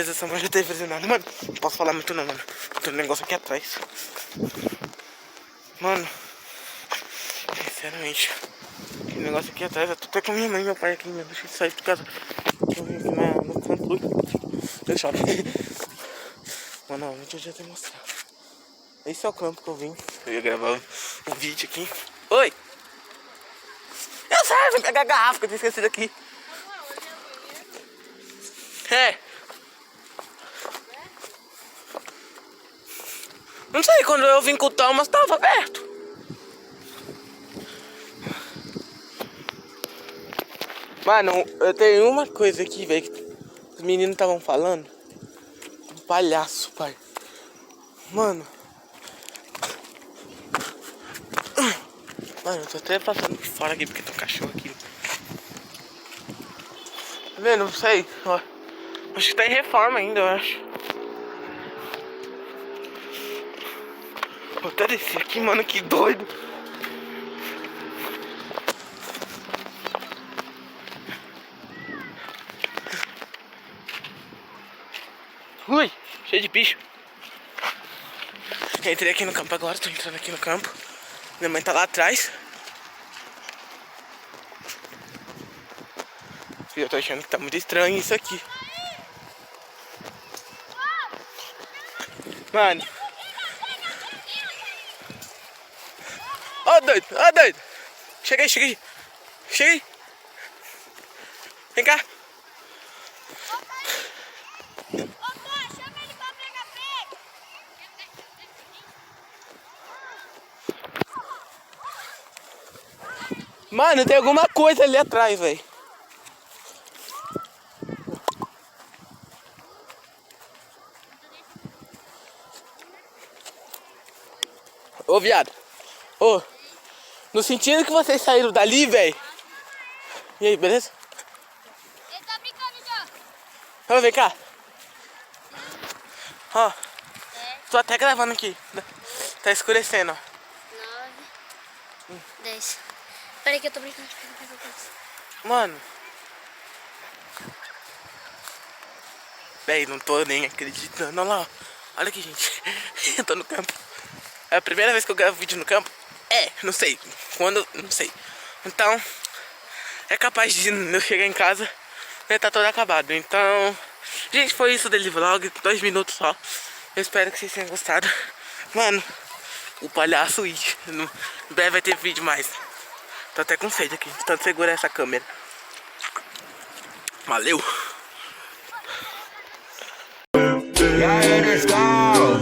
visualização, mas já teve visualizado. Mano, não posso falar muito não, mano. Tem um negócio aqui atrás. Mano, sinceramente, tem um negócio aqui atrás. Eu tô até com minha mãe e meu pai aqui, meu. Deixa eu sair de casa. Eu vim aqui no campo. Deixa eu mano, ó, eu já te mostrar. Esse é o campo que eu vim. Eu ia gravar um vídeo aqui. Oi! Eu sei, vem pegar a garrafa que eu tinha esquecido aqui. É. Não sei, quando eu vim com o Thomas tava aberto. Mano, eu tenho uma coisa aqui, velho, que os meninos estavam falando. Um palhaço, pai. Mano. Mano, eu tô até passando por fora aqui porque tem um cachorro aqui. Tá vendo? Não sei. Ó, acho que tá em reforma ainda, eu acho. Vou até descer aqui, mano, que doido. Ui, cheio de bicho. Entrei aqui no campo agora, tô entrando aqui no campo. Minha mãe tá lá atrás. E eu tô achando que tá muito estranho isso aqui. Mano. Ó, doido, ó, doido. Chega aí, chega aí. Chega aí. Vem cá. Mano, tem alguma coisa ali atrás, velho. Ô, viado. Ô, no sentido que vocês saíram dali, velho. E aí, beleza? Ele tá brincando já. Então, vem cá. Ó. Tô até gravando aqui. Tá escurecendo, ó. 9, 10. Peraí que eu tô brincando. Mano. Véi, não tô nem acreditando. Olha lá, ó. Olha aqui, gente. Eu tô no campo. É a primeira vez que eu gravo vídeo no campo. É, não sei. Quando, não sei. Então, é capaz de eu chegar em casa e tá todo acabado. Então, gente, foi isso dele vlog. 2 minutos só. Eu espero que vocês tenham gostado. Mano, o palhaço It. Em breve vai ter vídeo mais. Tô até com sede aqui, tanto segurar essa câmera. Valeu! Yeah, let's go.